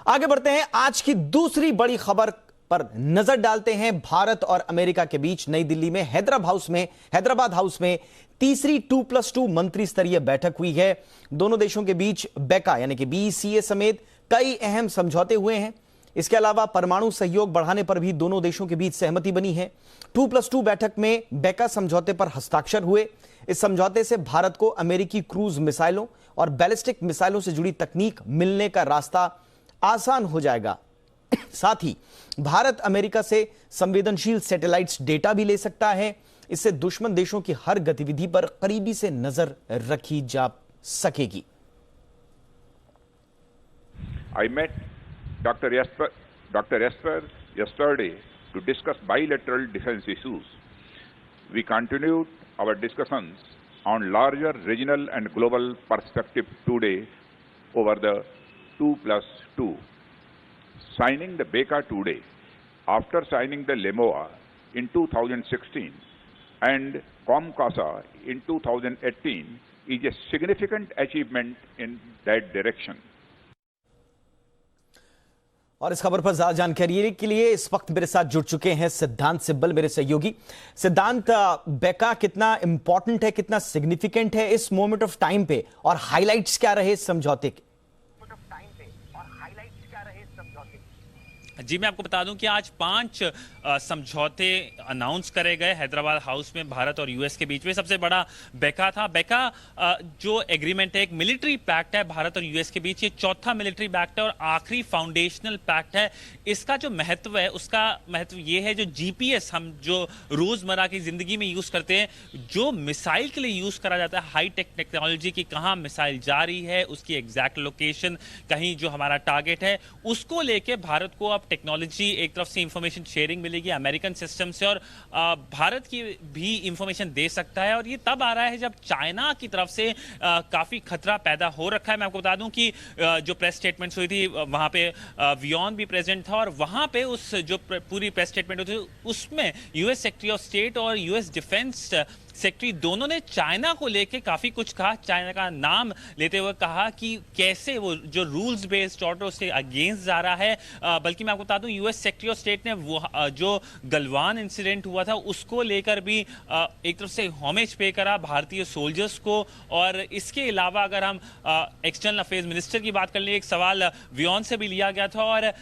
आगे बढ़ते हैं, आज की दूसरी बड़ी खबर पर नजर डालते हैं। भारत और अमेरिका के बीच नई दिल्ली में हैदराबाद हाउस में तीसरी 2+2 मंत्री स्तरीय बैठक हुई है। दोनों देशों के बीच बेका यानी कि BCA समेत कई अहम समझौते हुए हैं। इसके अलावा परमाणु सहयोग बढ़ाने पर भी दोनों देशों के बीच सहमति बनी है। 2+2 बैठक में बेका समझौते पर हस्ताक्षर हुए। इस समझौते से भारत को अमेरिकी क्रूज मिसाइलों और बैलिस्टिक मिसाइलों से जुड़ी तकनीक मिलने का रास्ता आसान हो जाएगा। साथ ही भारत अमेरिका से संवेदनशील सैटेलाइट्स डेटा भी ले सकता है। इससे दुश्मन देशों की हर गतिविधि पर करीबी से नजर रखी जा सकेगी। I met Dr. Esper yesterday to discuss bilateral defense issues. We continued our discussions on larger regional and global perspective today over the 2+2. Signing the BECA today, after signing the LEMOA in 2016 and COMCASA in 2018, is a significant achievement in that direction. और इस खबर पर ज्यादा जानकारी के लिए इस वक्त मेरे साथ जुड़ चुके हैं सिद्धांत सिब्बल, मेरे सहयोगी। सिद्धांत, बेका कितना इंपॉर्टेंट है, कितना सिग्निफिकेंट है इस मोमेंट ऑफ टाइम पे, और हाइलाइट्स क्या रहे इस समझौते के? जी, मैं आपको बता दूं कि आज 5 समझौते अनाउंस करे गए हैदराबाद हाउस में भारत और यूएस के बीच में। सबसे बड़ा बेका था। बेका जो एग्रीमेंट है, एक मिलिट्री पैक्ट है भारत और यूएस के बीच। ये चौथा मिलिट्री पैक्ट है और आखिरी फाउंडेशनल पैक्ट है। इसका जो महत्व है, उसका महत्व ये है, जो GPS हम जो रोजमर्रा की जिंदगी में यूज करते हैं, जो मिसाइल के लिए यूज करा जाता है, हाईटेक टेक्नोलॉजी की, कहाँ मिसाइल जा रही है, उसकी एग्जैक्ट लोकेशन, कहीं जो हमारा टारगेट है, उसको लेके भारत को अब टेक्नोलॉजी, एक तरफ से इंफॉर्मेशन शेयरिंग मिलेगी अमेरिकन सिस्टम से, और भारत की भी इंफॉर्मेशन दे सकता है। और ये तब आ रहा है जब चाइना की तरफ से काफी खतरा पैदा हो रखा है। मैं आपको बता दूं कि जो प्रेस स्टेटमेंट्स हुई थी, वहां पे वियॉन भी प्रेजेंट था, और वहां पे उस जो पूरी प्रेस स्टेटमेंट हुई थी, उसमें यूएस सेक्रेटरी ऑफ स्टेट और यूएस डिफेंस सेक्रेटरी दोनों ने चाइना को लेके काफी कुछ कहा। चाइना का नाम लेते हुए कहा कि कैसे वो जो रूल्स बेस्ड ऑर्डर उसके अगेंस्ट जा रहा है। बल्कि मैं आपको बता दूं, यूएस सेक्रेटरी ऑफ स्टेट ने वो जो गलवान इंसिडेंट हुआ था उसको लेकर भी एक तरफ से होमेज पे करा भारतीय सोल्जर्स को। और इसके अलावा अगर हम एक्सटर्नल अफेयर्स मिनिस्टर की बात कर लें, एक सवाल वियॉन से भी लिया गया था और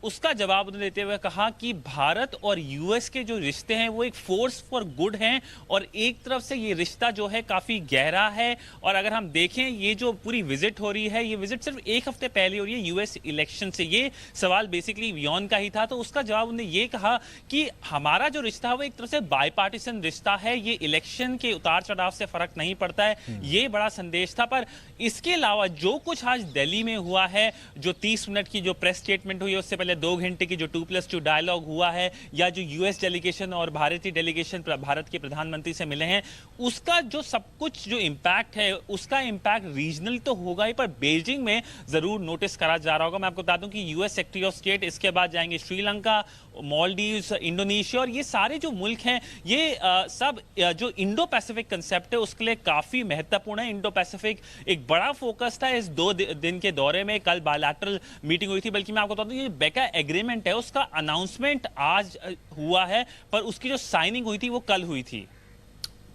उसका जवाब उन्होंने देते हुए कहा कि भारत और यूएस के जो रिश्ते हैं वो एक फोर्स फॉर गुड हैं, और एक तरफ से ये रिश्ता जो है काफी गहरा है। और अगर हम देखें, ये जो पूरी विजिट हो रही है, ये विजिट सिर्फ एक हफ्ते पहले हो रही है यूएस इलेक्शन से। ये सवाल बेसिकली वियॉन का ही था, तो उसका जवाब उन्होंने ये कहा कि हमारा जो रिश्ता है वो एक तरफ से बायपार्टिसन रिश्ता है, ये इलेक्शन के उतार चढ़ाव से फर्क नहीं पड़ता है। ये बड़ा संदेश था। पर इसके अलावा जो कुछ आज दिल्ली में हुआ है, जो 30 मिनट की जो प्रेस स्टेटमेंट हुई है, उससे पहले 2 घंटे की जो 2+2 डायलॉग हुआ है, या जो यूएस डेलीगेशन और भारतीय डेलीगेशन भारत के प्रधानमंत्री से मिले हैं, उसका जो सब कुछ जो इंपैक्ट है, उसका इंपैक्ट रीजनल तो होगा ही, पर बीजिंग में जरूर नोटिस करा जा रहा होगा। मैं आपको बता दूं कि यूएस सेक्रेटरी ऑफ स्टेट इसके बाद जाएंगे श्रीलंका, मालदीव्स, इंडोनेशिया, और ये सारे जो मुल्क हैं, ये सब जो इंडो पैसिफिक कंसेप्ट है उसके लिए काफी महत्वपूर्ण है। इंडो पैसिफिक एक बड़ा फोकस था इस 2 दिन के दौरे में। कल बायलैटरल मीटिंग हुई थी। बल्कि मैं आपको बता दूं, ये बेका एग्रीमेंट है, उसका अनाउंसमेंट आज हुआ है, पर उसकी जो साइनिंग हुई थी वो कल हुई थी।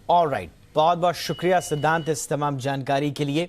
ऑलराइट, बहुत बहुत शुक्रिया सिद्धांत इस तमाम जानकारी के लिए।